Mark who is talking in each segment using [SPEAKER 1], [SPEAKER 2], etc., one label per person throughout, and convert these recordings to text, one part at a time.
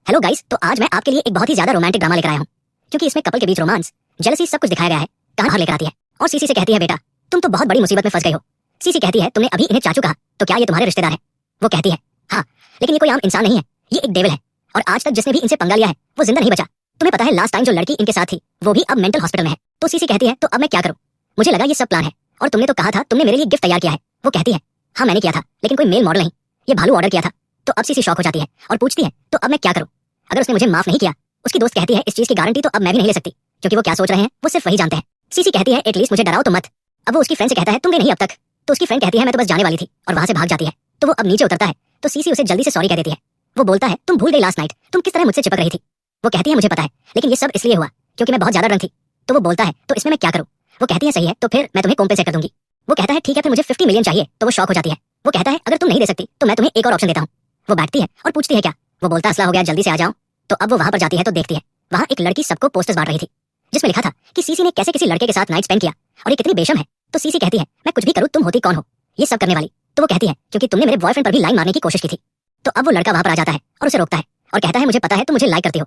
[SPEAKER 1] Hello guys, तो आज मैं आपके लिए एक बहुत ही ज्यादा रोमांटिक ड्रामा लेकर आया हूँ, क्योंकि इसमें कपल के बीच रोमांस, जेलसी सब कुछ दिखाया गया है। कहानी बाहर लेकर आती है और सीसी से कहती है, बेटा तुम तो बहुत बड़ी मुसीबत में फंस गए हो। सीसी कहती है, तुमने अभी इन्हें चाचू कहा, तो क्या ये तुम्हारे रिश्तेदार हैं? वो कहती है, हाँ, लेकिन ये कोई आम इंसान नहीं है, ये एक डेविल है, और आज तक जिसने भी इनसे पंगा लिया है वो जिंदा नहीं बचा। तुम्हें पता है लास्ट टाइम जो लड़की इनके साथ थी वो भी अब मेंटल हॉस्पिटल में है। तो सीसी कहती है, तो अब मैं क्या करूँ? मुझे लगा ये सब प्लान है, और तुमने तो कहा था तुमने मेरे लिए गिफ्ट तैयार किया है। वो कहती है, हाँ मैंने किया था, लेकिन कोई मेल मॉडल नहीं, ये भालू ऑर्डर किया था। तो अब सीसी शॉक हो जाती है और पूछती है, तो अब मैं क्या करूँ? अगर उसने मुझे माफ नहीं किया, उसकी दोस्त कहती है, इस चीज की गारंटी तो अब मैं भी नहीं ले सकती, क्योंकि वो क्या सोच रहे हैं वो सिर्फ वही जानते हैं। सीसी कहती है, एटलीस्ट मुझे डराओ तो मत। अब वो उसकी फ्रेंड से कहता है, तुम गए नहीं अब तक? तो उसकी फ्रेंड कहती है, मैं तो बस जाने वाली थी, और वहां से भाग जाती है। तो वो अब नीचे उतरता है, तो सीसी उसे जल्दी से सॉरी कह देती है। वो बोलता है, तुम भूल गई लास्ट नाइट तुम किस तरह मुझसे चिपक रही थी? वो कहती है, मुझे पता है, लेकिन ये सब इसलिए हुआ क्योंकि मैं बहुत ज्यादा ड्रंक थी। तो वो बोलता है, तो इसमें मैं क्या करूँ? वो कहती है, सही है, तो फिर मैं तुम्हें कॉम्पेंसेट कर दूंगी। वो कहता है, ठीक है, फिर मुझे 50 मिलियन चाहिए। तो वो शॉक हो जाती है। वो कहता है, अगर तुम नहीं दे सकती तो मैं तुम्हें एक और ऑप्शन देता हूँ। वो बैठती है और पूछती है, क्या? वो बोलता, असला हो गया, जल्दी से आ जाओ। तो अब वो वहां पर जाती है तो देखती है वहां एक लड़की सबको पोस्टर्स बांट रही थी, जिसमें लिखा था कि सीसी ने कैसे किसी लड़के के साथ नाइट स्पेंड किया, और ये कितनी बेशर्म है। तो सीसी कहती है, मैं कुछ भी करूँ, तुम होती कौन हो ये सब करने वाली? तो वो कहती है, क्योंकि तुमने मेरे बॉयफ्रेंड पर भी लाइन मारने की कोशिश की थी। तो अब वो लड़का वहां पर आ जाता है और उसे रोकता है और कहता है, मुझे पता है तुम मुझे लाइक करती हो,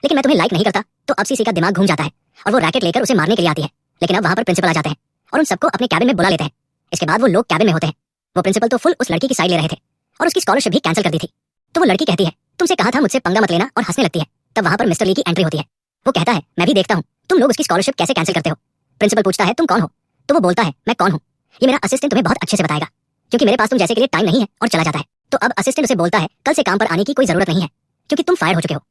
[SPEAKER 1] लेकिन मैं तुम्हें लाइक नहीं करता। तो अब सीसी का दिमाग घूम जाता है और वो रैकेट लेकर उसे मारने के लिए आती है। लेकिन अब वहां पर प्रिंसिपल आ जाते हैं और उन सबको अपने कैबिन में बुला लेते हैं। इसके बाद वो लोग कैबिन में होते हैं। वो प्रिंसिपल तो फुल उस लड़की की साइड ले रहे थे और उसकी स्कॉलरशिप भी कैंसिल कर दी थी। तो वो लड़की कहती है, तुमसे कहा था मुझसे पंगा मत लेना, और हंसने लगती है। तब वहां पर मिस्टर ली की एंट्री होती है। वो कहता है, मैं भी देखता हूँ तुम लोग उसकी स्कॉलरशिप कैसे कैंसिल करते हो। प्रिंसिपल पूछता है, तुम कौन हो? तो वो बोलता है, मैं कौन हूँ ये मेरा असिस्टेंट तुम्हें बहुत अच्छे से बताएगा, क्योंकि मेरे पास तुम जैसे के लिए टाइम नहीं है, और चला जाता है। तो अब असिस्टेंट उसे बोलता है, कल से काम पर आने की कोई जरूरत नहीं है, क्योंकि तुम फायर हो चुके हो।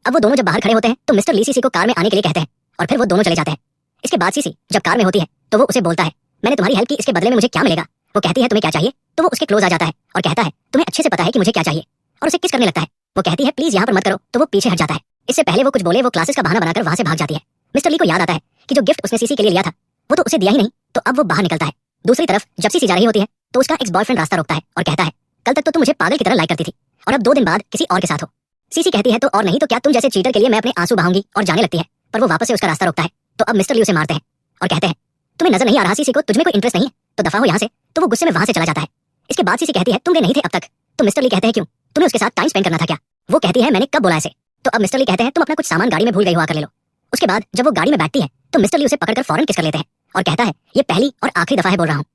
[SPEAKER 1] अब वो दोनों जब बाहर खड़े होते हैं तो मिस्टर ली सीसी को कार में आने के लिए कहते हैं, और फिर वो दोनों चले जाते हैं। इसके बाद सीसी जब कार में होती है तो वो उसे बोलता है, मैंने तुम्हारी हेल्प की, इसके बदले में मुझे क्या मिलेगा? वो कहती है, तुम्हें क्या चाहिए? तो वो उसके क्लोज आ जाता है और कहता है, तुम्हें अच्छे से पता है कि मुझे क्या चाहिए, और उसे किस करने लगता है। वो कहती है, प्लीज यहाँ पर मत करो। तो वो पीछे हट जाता है। इससे पहले वो कुछ बोले, वो क्लासेस का बहाना बनाकर वहां से भाग जाती है। मिस्टर ली को याद आता है कि जो गिफ्ट उसने सीसी के लिए लिया था वो तो उसे दिया ही नहीं। तो अब वो बाहर निकलता है। दूसरी तरफ जब सीसी जा रही होती है तो उसका एक्स बॉयफ्रेंड रास्ता रोकता है और कहता है, कल तक तो तुम मुझे पागल की तरह लाइक करती थी, और अब 2 दिन बाद किसी और के साथ हो। सीसी कहती है, तो और नहीं तो क्या, तुम जैसे चीटर के लिए मैं अपने आंसू बहाऊंगी, और जाने लगती है। पर वो वापस से उसका रास्ता रोकता है। तो अब मिस्टर ली उसे मारते हैं और कहते हैं, तुम्हें नजर नहीं आ रहा सीसी को, तुझमें कोई इंटरेस्ट नहीं है, तो दफा हो यहाँ से। तो वो गुस्से में वहां से चला जाता है। इसके बाद सीसी कहती है, तुम गए नहीं थे अब तक? तो मिस्टर ली कहते हैं, क्यों, तुम्हें उसके साथ टाइम स्पेंड करना था क्या? वो कहती है, मैंने कब बोला ऐसे? तो अब मिस्टर ली कहते हैं, तुम अपना कुछ सामान गाड़ी में भूल गई हो, आकर ले लो। उसके बाद जब वो गाड़ी में बैठती है तो मिस्टर ली उसे पकड़कर फौरन किस कर लेते हैं और कहता है, ये पहली और आखिरी दफा है बोल रहा हूँ,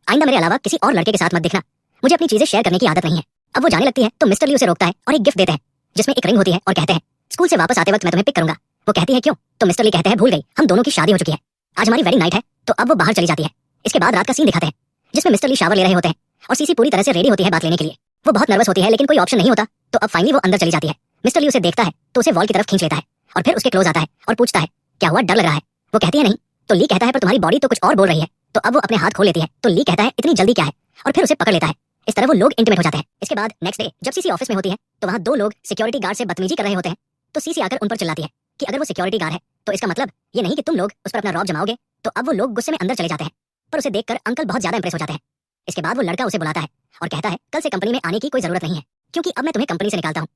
[SPEAKER 1] आइंदा मेरे अलावा किसी और लड़के के साथ मत दिखना, मुझे अपनी चीजें शेयर करने की आदत नहीं है। अब वो जाने लगती है तो मिस्टर ली उसे रोकता है और एक गिफ्ट देते हैं, जिसमें एक रिंग होती है, और कहते हैं, स्कूल से वापस आते वक्त मैं तुम्हें पिक करूंगा। वो कहती है, क्यों? तो मिस्टर ली कहते हैं, भूल गई, हम दोनों की शादी हो चुकी है, आज हमारी वेडिंग नाइट है। तो अब वो बाहर चली जाती है। इसके बाद रात का सीन दिखाते हैं, जिसमें मिस्टर ली शावर ले रहे होते हैं और सीसी पूरी तरह से रेडी होती है बात लेने के लिए। वो बहुत नर्वस होती है, लेकिन कोई ऑप्शन नहीं होता। तो अब फाइनली वो अंदर चली जाती है। मिस्टर ली उसे देखता है तो उसे वॉल की तरफ खींच लेता है, और फिर उसके क्लोज आता है और पूछता है, क्या हुआ, डर लग रहा है? वो कहती है, नहीं। तो ली कहता है, पर तुम्हारी बॉडी तो कुछ और बोल रही है। तो अब वो अपने हाथ खोल लेती है। तो ली कहता है, इतनी जल्दी क्या है? और फिर उसे पकड़ लेता है। इस तरह वो लोग इंटीमेट हो जाते हैं। इसके बाद नेक्स्ट डे जब सीसी ऑफिस में होती है तो वहाँ 2 लोग सिक्योरिटी गार्ड से बदतमीजी कर रहे होते हैं। तो सीसी आकर उन पर चिल्लाती है कि अगर वो सिक्योरिटी गार्ड है तो इसका मतलब ये नहीं कि तुम लोग उस पर अपना रौब जमाओगे। तो अब वो लोग गुस्से में अंदर चले जाते हैं, पर उसे देखकर अंकल बहुत ज्यादा इंप्रेस हो जाते हैं। इसके बाद वो लड़का उसे बुलाता है और कहता है, कल से कंपनी में आने की कोई जरूरत नहीं है, क्योंकि अब मैं तुम्हें कंपनी से निकालता हूँ।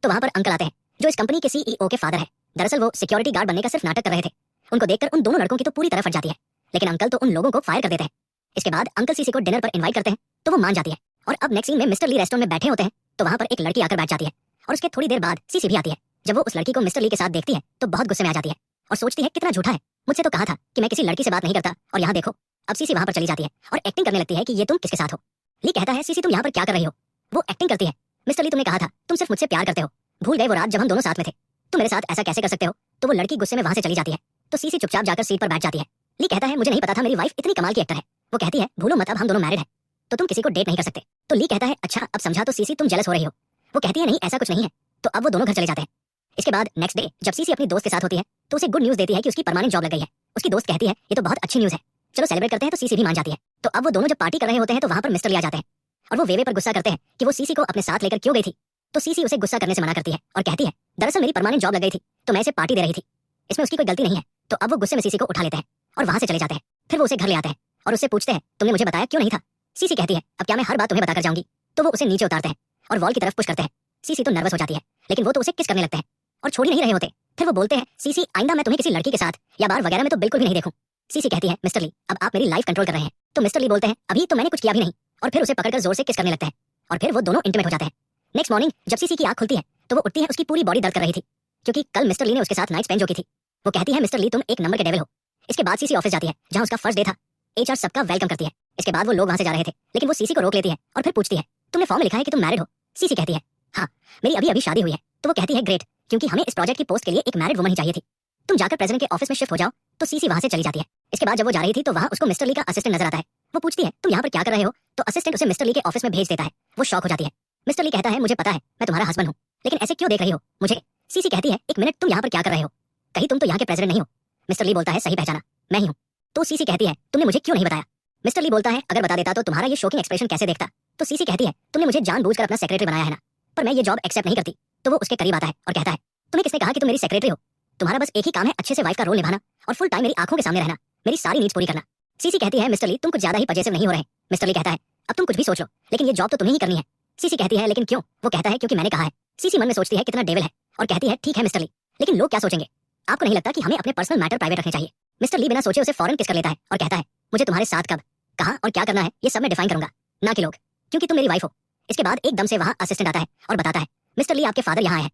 [SPEAKER 1] तो वहाँ पर अंकल आते हैं, जो इस कंपनी के सीईओ के फादर है। दरअसल वो सिक्योरिटी गार्ड बनने का सिर्फ नाटक कर रहे थे। उनको देखकर उन दोनों लड़कों की तो पूरी तरह फट जाती है, लेकिन अंकल तो उन लोगों को फायर कर देते हैं। इसके बाद अंकल सीसी को डिनर पर इनवाइट करते हैं तो वो मान जाती है। और अब नेक्स्ट सीन में मिस्टर ली रेस्टोरेंट में बैठे होते हैं तो वहाँ पर एक लड़की आकर बैठ जाती है, और उसके थोड़ी देर बाद सीसी भी आती है। जब वो उस लड़की को मिस्टर ली के साथ देखती है तो बहुत गुस्से में आ जाती है और सोचती है, कितना झूठा है, मुझसे तो कहा था कि मैं किसी लड़की से बात नहीं करता, और यहाँ देखो। अब सीसी वहाँ पर चली जाती है और एक्टिंग करने लगती है कि ये तुम किसके साथ हो। ली कहता है, सीसी तुम यहाँ पर क्या कर रही हो? वो एक्टिंग करती है, मिस्टर ली तुमने कहा था तुम सिर्फ मुझसे प्यार करते हो, भूल गए वो रात जब हम दोनों साथ में थे? तुम मेरे साथ ऐसा कैसे कर सकते हो? तो वो लड़की गुस्से में वहाँ से चली जाती है। तो सीसी चुपचाप जाकर सीट पर बैठ जाती है। ली कहता है, मुझे नहीं पता था मेरी वाइफ इतनी कमाल की एक्टर है। वो कहती है, भूलो मत, अब हम दोनों मैरिड हैं, तो तुम किसी को डेट नहीं कर सकते। तो ली कहता है, अच्छा अब समझा, तो सीसी तुम जेलस हो रही हो? वो कहती है, नहीं ऐसा कुछ नहीं है। तो अब वो दोनों घर चले जाते हैं। इसके बाद नेक्स्ट डे जब सीसी अपनी दोस्त के साथ होती है तो उसे गुड न्यूज देती है कि उसकी परमानेंट जॉब लग गई है। उसकी दोस्त कहती है, ये तो बहुत अच्छी न्यूज है, चलो सेलिब्रेट करते हैं। तो सीसी भी मान जाती है। तो अब वो दोनों जब पार्टी कर रहे होते हैं तो वहाँ पर मिस्टर ली आ जाते हैं, और वो वेवे पर गुस्सा करते हैं कि वो सीसी को अपने साथ लेकर क्यों गई थी। तो सीसी उसे गुस्सा करने से मना करती है और कहती है, दरअसल मेरी परमानेंट जॉब लग गई थी तो मैं इसे पार्टी दे रही थी, इसमें उसकी कोई गलती नहीं है। तो अब वो गुस्से में सीसी को उठा लेते हैं और वहाँ से चले जाते हैं। फिर वो उसे घर ले आते हैं और उससे पूछते हैं, तुमने मुझे बताया क्यों नहीं था? सीसी कहती है, अब क्या मैं हर बात तुम्हें बताकर जाऊंगी? तो वो उसे नीचे उतारते हैं और वॉल की तरफ पुश करते हैं। सीसी तो नर्वस हो जाती है, लेकिन वो तो उसे किस करने लगते हैं और छोड़ ही नहीं रहे होते। फिर वो बोलते हैं, सीसी आइंदा मैं तुम्हें किसी लड़की के साथ या बार वगैरह में तो बिल्कुल भी नहीं देखूं। सीसी कहती है, मिस्टर ली अब आप मेरी लाइफ कंट्रोल कर रहे हैं। तो मिस्टर ली बोलते हैं, अभी तो मैंने कुछ किया भी नहीं, और फिर उसे पकड़कर जोर से किस करने लगते हैं और फिर वो दोनों इंटीमेट हो जाते हैं। नेक्स्ट मॉर्निंग जब सीसी की आंख खुलती है तो वो उठती है, उसकी पूरी बॉडी दर्द कर रही थी क्योंकि कल मिस्टर ली ने उसके साथ नाइट स्पेंड जो की थी। वो कहती है मिस्टर ली तुम एक नंबर के डेविल हो। इसके बाद सीसी ऑफिस जाती है जहां उसका फर्स्ट डे था। एचआर सबका वेलकम करती है। इसके बाद वो लोग वहां से जा रहे थे लेकिन वो सीसी को रोक लेती है और फिर पूछती है तुमने फॉर्म में लिखा है कि तुम मैरिड हो। सीसी कहती है हाँ मेरी अभी अभी शादी हुई है। तो वो कहती है ग्रेट, क्योंकि हमें इस प्रोजेक्ट की पोस्ट के लिए एक मैरिड वुमन ही चाहिए थी। तुम जाकर प्रेसिडेंट के ऑफिस में शिफ्ट हो जाओ। तो सीसी वहां से चली जाती है। इसके बाद जब वो जा रही थी तो वहां उसको मिस्टर ली का असिस्टेंट नजर आता है। वो पूछती है तुम यहाँ पर क्या कर रहे हो। तो असिस्टेंट उसे मिस्टर ली के ऑफिस में भेज देता है। वो शॉक हो जाती है। मिस्टर ली कहता है मुझे पता है मैं तुम्हारा हस्बैंड हूँ, लेकिन ऐसे क्यों देख रही हो मुझे। सीसी कहती है एक मिनट तुम यहाँ पर क्या कर रहे हो, कहीं तुम तो यहाँ के प्रेसिडेंट नहीं हो। मिस्टर ली बोलता है सही पहचाना, मैं ही हूँ। तो सीसी कहती है तुमने मुझे क्यों नहीं बताया। मिस्टर ली बोलता है अगर बता देता तो तुम्हारा ये शॉकिंग एक्सप्रेशन कैसे देखता। तो सीसी कहती है तुमने मुझे जानबूझकर अपना सेक्रेटरी बनाया है ना, पर मैं ये जॉब एक्सेप्ट नहीं करती। तो वो उसके करीब आता है और कहता है तुम्हें किसने कहा कि तुम मेरी सेक्रेटरी हो। तुम्हारा बस एक ही काम है अच्छे से वाइफ का रोल निभाना और फुल टाइम मेरी आंखों के सामने रहना, मेरी सारी नीड्स पूरी करना। सीसी कहती है मिस्टर ली तुम कुछ ज्यादा ही पजेसिव नहीं हो रहे। मिस्टर ली कहता है अब तुम कुछ भी सोच लो लेकिन ये जॉब तो तुम्हें ही करनी है। सीसी कहती है लेकिन क्यों। वो कहता है क्योंकि मैंने कहा है। सीसी मन में सोचती है कितना डेविल है और कहती है ठीक है मिस्टर ली, लेकिन लोग क्या सोचेंगे। आपको नहीं लगता कि हमें अपने पर्सनल मैटर प्राइवेट रखने चाहिए। मिस्टर ली बिना सोचे उसे फौरन किस कर लेता है और कहता है मुझे तुम्हारे साथ कब, कहाँ और क्या करना है ये सब मैं डिफाइन करूंगा, ना कि लोग, क्योंकि तुम मेरी वाइफ हो। इसके बाद एकदम से वहां असिस्टेंट आता है और बताता है मिस्टर ली आपके फादर यहाँ है।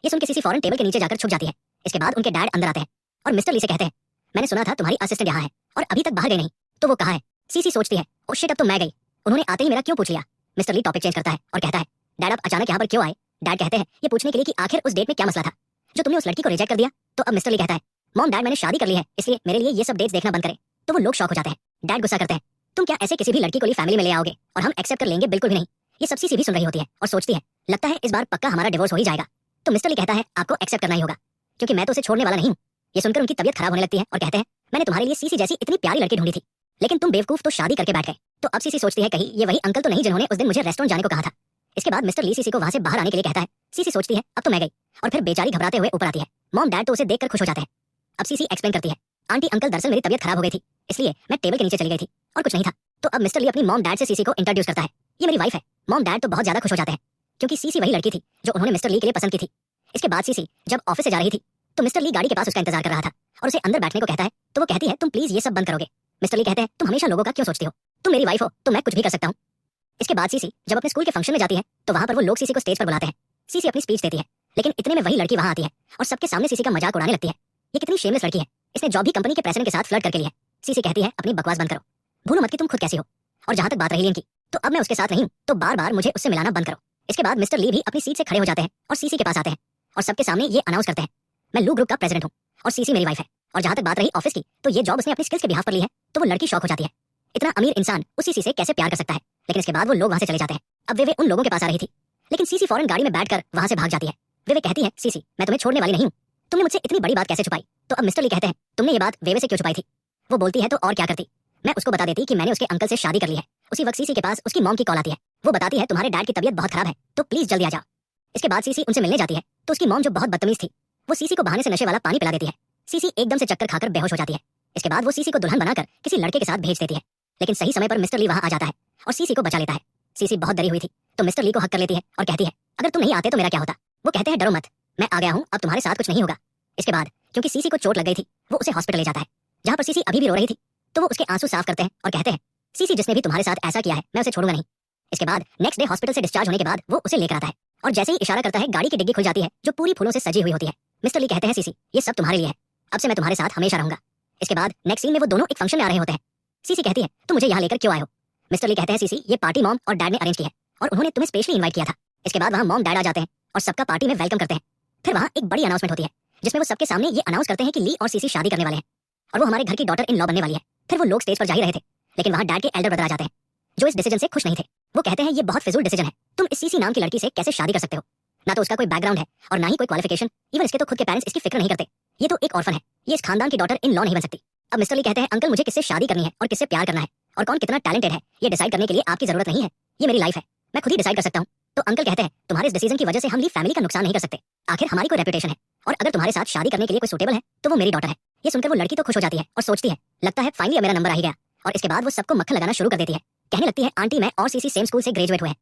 [SPEAKER 1] ये सुन के सीसी फौरन टेबल के नीचे जाकर छुप जाती है। इसके बाद उनके डैड अंदर आते हैं और मिस्टर ली से कहते हैं मैंने सुना था तुम्हारी असिस्टेंट यहाँ है और अभी तक बाहर गई नहीं, तो वो कहाँ है। सीसी सोचती है ओ शिट अब तो मैं गई, उन्होंने आते ही मेरा क्यों पूछ लिया। मिस्टर ली टॉपिक चेंज करता है और कहता है डैड आप अचानक यहाँ पर क्यों आए। डैड कहते हैं ये पूछने के लिए कि आखिर उस डेट में क्या मसला था जो तुमने उस लड़की को रिजेक्ट कर दिया। तो अब मिस्टर ली कहता है मॉम डैड मैंने शादी कर ली है इसलिए मेरे लिए ये सब डेट्स देखना बंद करें। तो वो लोग शॉक हो जाते हैं। डैड गुस्सा करते हैं तुम क्या ऐसे किसी भी लड़की को फैमिली में ले आओगे और हम एक्सेप्ट कर लेंगे, बिल्कुल भी नहीं। ये सब सीसी भी सुन रही होती है और सोचती है लगता है इस बार पक्का हमारा डिवोर्स हो ही जाएगा। तो मिस्टर ली कहता है आपको एक्सेप्ट करना ही होगा क्योंकि मैं तो उसे छोड़ने वाला नहीं हूँ। ये सुनकर उनकी तबीयत खराब होने लगती है और कहते हैं मैंने तुम्हारे लिए सीसी जैसी इतनी प्यारी लड़की ढूंढी थी लेकिन तुम बेवकूफ तो शादी करके बैठ गए। तो अब सीसी सोचती है कहीं ये वही अंकल तो नहीं जिन्होंने उस दिन मुझे रेस्टोरेंट जाने को कहा था। इसके बाद मिस्टर ली सीसी को वहां से बाहर आने के लिए कहता है। सीसी सोचती है अब तो मैं गई और फिर बेचारी घबराते हुए ऊपर आती है। मॉम डैड तो उसे देखकर खुश हो जाते हैं। अब सीसी एक्सप्लेन करती है आंटी अंकल दरअसल मेरी तबीयत खराब हो गई थी इसलिए मैं टेबल के नीचे चली गई थी और कुछ नहीं था। तो अब मिस्टर ली अपनी मॉम डैड से सीसी को इंट्रोड्यूस करता है, ये मेरी वाइफ है। मॉम डैड तो बहुत ज्यादा खुश हो जाते हैं क्योंकि सीसी वही लड़की थी जो उन्होंने मिस्टर ली के लिए पसंद की थी। इसके बाद सीसी जब ऑफिस से जा रही थी तो मिस्टर ली गाड़ी के पास उसका इंतजार कर रहा था और उसे अंदर बैठने को कहता है। तो वो कहती है तुम प्लीज ये सब बंद करोगे। मिस्टर ली कहते हैं तुम हमेशा लोगों का क्यों सोचती हो, तुम मेरी वाइफ हो तो मैं कुछ भी कर सकता हूँ। इसके बाद सीसी जब अपने स्कूल के फंक्शन में जाती है तो वहां पर वो लोग सीसी को स्टेज पर बुलाते हैं। सीसी अपनी स्पीच देती है लेकिन इतने में वही लड़की वहां आती है और सबके सामने सीसी का मजाक उड़ाने लगती है। ये कितनी शेमलेस लड़की है, इसने जॉब भी कंपनी के प्रेसिडेंट के साथ फ्लर्ट करके लिया है। सीसी कहती है अपनी बकवास बंद करो, भूलो मत कि तुम खुद कैसी हो। और जहां तक बात रही लिन की तो अब मैं उसके साथ नहीं हूं तो बार बार मुझे उससे मिलाना बंद करो। इसके बाद मिस्टर ली भी अपनी सीट से खड़े हो जाते हैं और सीसी के पास आते हैं और सबके सामने ये अनाउंस करते हैं मैं लू ग्रुप का प्रेसिडेंट हूँ और सीसी मेरी वाइफ है। और जहां तक बात रही ऑफिस की तो ये जॉब उसने अपनी स्किल्स के बिहाफ पर ली है। तो वो लड़की शॉक हो जाती है, इतना अमीर इंसान उस सीसी से कैसे प्यार कर सकता है। लेकिन इसके बाद वो लोग वहां से चले जाते हैं। अब वे उन लोगों के पास आ रही थी लेकिन सीसी फौरन गाड़ी में बैठकर वहां से भाग जाती है। वे कहती है सीसी मैं तुम्हें छोड़ने वाली नहीं हूँ, तुमने मुझसे इतनी बड़ी बात कैसे छुपाई। तो अब मिस्टर ली कहते हैं तुमने ये बात वेवे से क्यों छुपाई थी। वो बोलती है तो और क्या करती, मैं उसको बता देती कि मैंने उसके अंकल से शादी कर ली है। उसी वक्त सीसी के पास उसकी मॉम की कॉल आती है। वो बताती है तुम्हारे डैड की तबीयत बहुत खराब है तो प्लीज जल्दी आ जाओ। इसके बाद सीसी उनसे मिलने जाती है तो उसकी मॉम जो बहुत बदतमीज थी वो सीसी को बहाने से नशे वाला पानी पिला देती है। सीसी एकदम से चक्कर खाकर बेहोश हो जाती है। इसके बाद वो सीसी को दुल्हन बनाकर किसी लड़के के साथ भेज देती है लेकिन सही समय पर मिस्टर ली वहां आ जाता है और सीसी को बचा लेता है। सीसी बहुत डरी हुई थी तो मिस्टर ली को हक कर लेती है और कहती है अगर तुम नहीं आते तो मेरा क्या होता। वो कहते हैं डरो मत, मैं आ गया हूँ, अब तुम्हारे साथ कुछ नहीं होगा। इसके बाद क्योंकि सीसी को चोट लग गई थी वो उसे हॉस्पिटल ले जाता है जहाँ पर सीसी अभी भी रो रही थी। तो वो उसके आंसू साफ करते हैं और कहते हैं सीसी जिसने भी तुम्हारे साथ ऐसा किया है मैं उसे छोड़ूंगा नहीं। इसके बाद नेक्स्ट डे हॉस्पिटल से डिस्चार्ज होने के बाद वो उसे लेकर आता है और जैसे ही इशारा करता है गाड़ी की डिग्गी खुल जाती है जो पूरी फूलों से सजी हुई होती है। मिस्टर ली कहते हैं सीसी ये सब तुम्हारे लिए है, अब से मैं तुम्हारे साथ हमेशा रहूंगा। इसके बाद नेक्स्ट सीन में वो दोनों एक फंक्शन में आ रहे होते हैं। सीसी कहती है तुम मुझे यहाँ लेकर क्यों आए हो। मिस्टर ली कहते हैं सीसी ये पार्टी मॉम और डैड ने अरेंज की है और उन्होंने तुम्हें स्पेशली इन्वाइट किया था। इसके बाद वहाँ मॉम डैड आ जाते हैं और सबका पार्टी में वेलकम करते हैं। फिर वहाँ एक बड़ी अनाउंसमेंट होती है जिसमें वो सबके सामने ये अनाउंस करते हैं कि ली और सीसी शादी करने वाले हैं और वो हमारे घर की डॉटर इन लॉ बनने वाली है। फिर वो लोग स्टेज पर जा ही रहे थे लेकिन वहाँ डैड के एल्डर ब्रदर आ जाते हैं जो इस डिसीजन से खुश नहीं थे। वो कहते हैं ये बहुत फिजूल डिसीजन है, तुम इस सीसी नाम की लड़की से कैसे शादी कर सकते हो, ना तो उसका कोई बैकग्राउंड है और ना ही कोई क्वालिफिकेशन, इवन इसके तो खुद के पेरेंट्स इसकी फिक्र नहीं करते। ये तो एक ऑर्फन है, ये इस खानदान की डॉटर इन लॉ नहीं बन सकती। अब मिस्टर ली कहते हैं अंकल मुझे किससे शादी करनी है और किससे प्यार करना है और कौन कितना टैलेंटेड है ये डिसाइड करने के लिए आपकी जरूरत नहीं है, ये मेरी लाइफ है, मैं खुद ही डिसाइड कर सकता हूँ। तो अंकल कहते हैं तुम्हारे इस डिसीजन की वजह से हम ली फैमिली का नुकसान नहीं कर सकते, आखिर हमारी कोई रेपुटेशन है और अगर तुम्हारे साथ शादी करने के लिए कोई सुटेबल है तो वो मेरी डॉटर है। ये सुनकर वो लड़की तो खुश हो जाती है और सोचती है लगता है फाइनली मेरा नंबर आ ही गया। और इसके बाद वो सबको मक्खन लगाना शुरू कर देती है, कहने लगती है आंटी मैं और सीसी सेम स्कूल से ग्रेजुएट हुए हैं,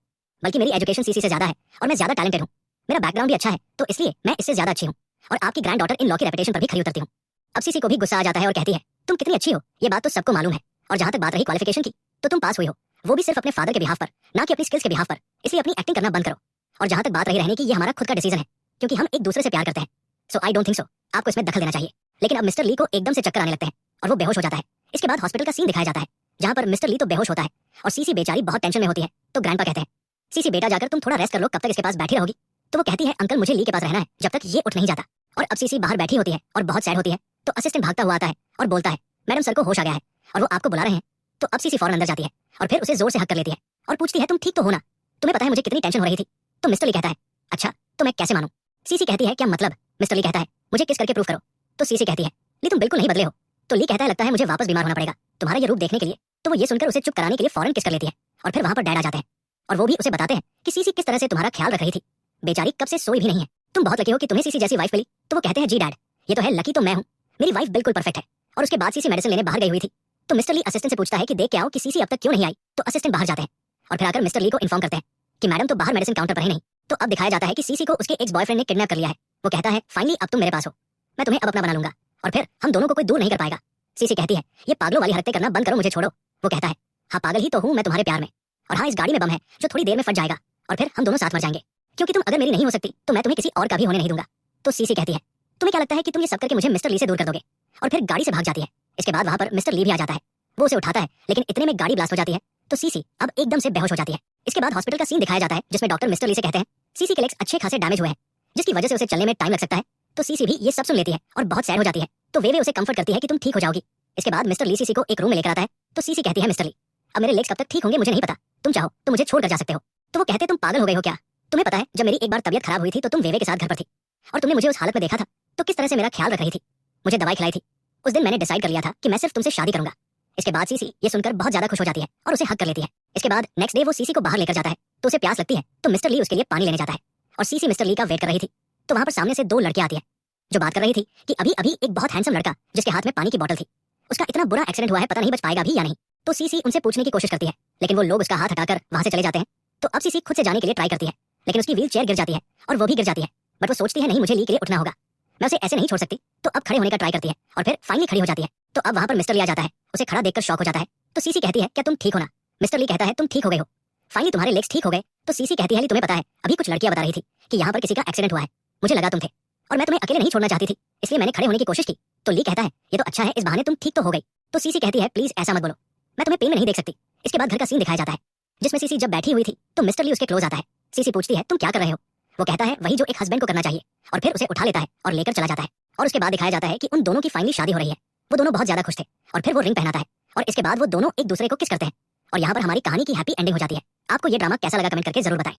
[SPEAKER 1] बल्कि मेरी एजुकेशन सीसी से ज्यादा है और मैं ज्यादा टैलेंटेड हूँ, मेरा बैकग्राउंड भी अच्छा है तो इसलिए मैं इससे ज्यादा अच्छी हूँ और आपकी ग्रैंड डॉटर इन लॉ की रेपुटेशन पर भी खरी उतरती हूँ। अब सीसी को भी गुस्सा आ जाता है और कहती है तुम कितनी अच्छी हो ये बात तो सबको मालूम है और जहां तक बात रही क्वालिफिकेशन की तो तुम पास हुई हो, वो भी सिर्फ अपने फादर के बिहाफ पर, ना कि अपनी स्किल्स के बिहाफ पर, इसलिए अपनी एक्टिंग करना बंद करो। और जहां तक बात रही रहने की ये हमारा खुद का डिसीजन है, क्योंकि हम एक दूसरे से प्यार करते हैं। सो आई डोंट थिंक सो आपको इसमें दखल देना चाहिए। लेकिन अब मिस्टर ली को एकदम से चक्कर आने लगते हैं और वो बेहोश हो जाता है। इसके बाद हॉस्पिटल का सीन दिखाया जाता है जहाँ पर मिस्टर ली तो बेहोश होता है और सीसी बेचारी बहुत टेंशन में होती है। तो ग्रैंडपा कहते हैं, सीसी बेटा जाकर तुम थोड़ा रेस्ट कर लो, कब तक इसके पास बैठी रहोगी। तो वो कहती है, अंकल मुझे ली के पास रहना है जब तक ये उठ नहीं जाता। और अब सीसी बाहर बैठी होती है और बहुत सैड होती है। तो असिस्टेंट भागता हुआ आता है और बोलता है, मैडम सर को होश आ गया है और वो आपको बुला रहे हैं। तो अब सीसी फौरन अंदर जाती है और फिर उसे जोर से हक कर लेती है और पूछती है, तुम ठीक तो हो ना? तुम्हें पता है मुझे कितनी टेंशन हो रही थी? तो मिस्टर ली कहता है, अच्छा तो मैं कैसे मानूं? सीसी कहती है, क्या मतलब? मिस्टर ली कहता है, मुझे किस करके प्रूफ करो। तो सीसी कहती है, ली तुम बिल्कुल नहीं बदले हो। तो ली कहता है, लगता है मुझे वापस बीमार होना पड़ेगा तुम्हारा ये रूप देखने के लिए। तो वो ये सुनकर उसे चुप कराने के लिए फौरन किस कर लेती है और फिर वहां पर डैड आ जाते हैं और वो भी उसे बताते हैं कि सीसी किस तरह से तुम्हारा ख्याल रख रही थी। बेचारी कब से सोई भी नहीं है, तुम बहुत लकी हो कि तुम्हें सीसी जैसी वाइफ मिली। तो वो कहते हैं, जी डैड ये तो है, लकी तो मैं हूँ, मेरी वाइफ बिल्कुल परफेक्ट है। और उसके बाद सीसी मेडिसिन लेने बाहर गई हुई थी। तो मिस्टर ली असिस्टेंट से पूछता है कि देख के आओ कि सीसी अब तक क्यों नहीं आई। तो असिस्टेंट बाहर जाते हैं और फिर आकर मिस्टर ली को इन्फॉर्म करते हैं कि मैडम तो बाहर मेडिसिन काउंटर पर ही नहीं। तो अब दिखाया जाता है कि सीसी को उसके एक्स बॉयफ्रेंड ने किडनैप कर लिया है। वो कहता है, फाइनली अब तुम मेरे पास हो, मैं तुम्हें अब अपना बना लूंगा और फिर हम दोनों को कोई दूर नहीं कर पाएगा। सीसी कहती है, ये पागलों वाली हरकतें करना बंद करो, मुझे छोड़ो। वो कहता है, हाँ पागल ही तो हूँ मैं तुम्हारे प्यार में, और हाँ इस गाड़ी में बम है जो थोड़ी देर में फट जाएगा और फिर हम दोनों साथ मर जाएंगे, क्योंकि तुम अगर मेरी नहीं हो सकती तो मैं तुम्हें किसी और का भी होने नहीं दूंगा। तो सीसी कहती है, तुम्हें क्या लगता है कि तुम ये सब करके मुझे मिस्टर ली से दूर कर दोगे? और फिर गाड़ी से भाग जाती है। इसके बाद वहां पर मिस्टर ली भी आ जाता है, वो उसे उठाता है लेकिन इतने में गाड़ी ब्लास्ट हो जाती है। तो सीसी अब एकदम से बेहोश हो जाती है। इसके बाद हॉस्पिटल का सीन दिखाया जाता है जिसमें डॉक्टर मिस्टर ली से कहते हैं, सीसी के लेग्स अच्छे खासे डैमेज हुए हैं जिसकी वजह से उसे चलने में टाइम लग सकता है। तो सीसी भी ये सब सुन लेती है और बहुत सैड हो जाती है। तो वे उसे कंफर्ट करती है कि तुम ठीक हो जाओगी। इसके बाद मिस्टर ली सीसी को एक रूम में लेकर आता है। तो सीसी कहती है, मिस्टर ली अब मेरे लेग्स कब तक ठीक होंगे मुझे नहीं पता, तुम चाहो तो मुझे छोड़कर जा सकते हो। तो वो कहते, तुम पागल हो गए हो क्या? तुम्हें पता है जब मेरी एक बार तबियत खराब हुई थी तो तुम वेवे के साथ घर पर थी और तुमने मुझे उस हालत में देखा था तो किस तरह से मेरा ख्याल रख रही थी, मुझे दवाई खिलाई थी। उस दिन मैंने डिसाइड कर लिया था कि मैं सिर्फ तुमसे शादी करूंगा। इसके बाद सीसी ये सुनकर बहुत ज्यादा खुश हो जाती है और उसे हक कर लेती है। इसके बाद नेक्स्ट डे वो सीसी को बाहर लेकर जाता है तो उसे प्यास लगती है। तो मिस्टर ली उसके लिए पानी लेने जाता है और सीसी मिस्टर ली का वेट कर रही थी। तो वहां पर सामने से दो लड़कियां आती है जो बात कर रही थी कि अभी अभी एक बहुत हैंडसम लड़का जिसके हाथ में पानी की बोतल थी, उसका इतना बुरा एक्सीडेंट हुआ है, पता नहीं बच पाएगा भी या नहीं। तो सीसी उनसे पूछने की कोशिश करती है लेकिन वो लोग उसका हाथ हटाकर वहां से चले जाते हैं। तो अब सीसी खुद से जाने के लिए ट्राई करती है लेकिन उसकी व्हील चेयर गिर जाती है और वो भी गिर जाती है। बट वो सोचती है, नहीं मुझे ली के लिए उठना होगा, मैं उसे ऐसे नहीं छोड़ सकती। तो अब खड़े होने का ट्राई करती है और फिर फाइनली खड़ी हो जाती है। तो अब वहां पर मिस्टर ली आ जाता है, उसे खड़ा देखकर शॉक हो जाता है। तो सीसी कहती है, क्या तुम ठीक हो ना? मिस्टर ली कहता है, तुम ठीक हो गए हो, फाइनली तुम्हारे लेग्स ठीक हो गए। तो सीसी कहती है, ली तुम्हें पता है अभी कुछ लड़कियां बता रही थी कि यहाँ पर किसी का एक्सीडेंट हुआ है, मुझे लगा तुम थे और मैं तुम्हें अकेले नहीं छोड़ना चाहती थी इसलिए मैंने खड़े होने की कोशिश की। तो ली कहता है, ये तो अच्छा है, इस बहाने तुम ठीक तो हो गई। तो सीसी कहती है, प्लीज ऐसा मत बोलो, मैं तुम्हें पेन में नहीं देख सकती। इसके बाद घर का सीन दिखाया जाता है जिसमें सीसी जब बैठी हुई थी तो मिस्टर ली उसके क्लोज आता है। सीसी पूछती है, तुम क्या कर रहे हो? वो कहता है, वही जो एक हस्बैंड को करना चाहिए, और फिर उसे उठा लेता है और लेकर चला जाता है। और उसके बाद दिखाया जाता है कि उन दोनों की फाइनली शादी हो रही है। वो दोनों बहुत ज्यादा खुश थे और फिर वो रिंग पहनाता है और इसके बाद वो दोनों एक दूसरे को किस करते हैं और यहाँ पर हमारी कहानी की हैप्पी एंडिंग हो जाती है। आपको ये ड्रामा कैसा लगा कमेंट करके जरूर बताएं।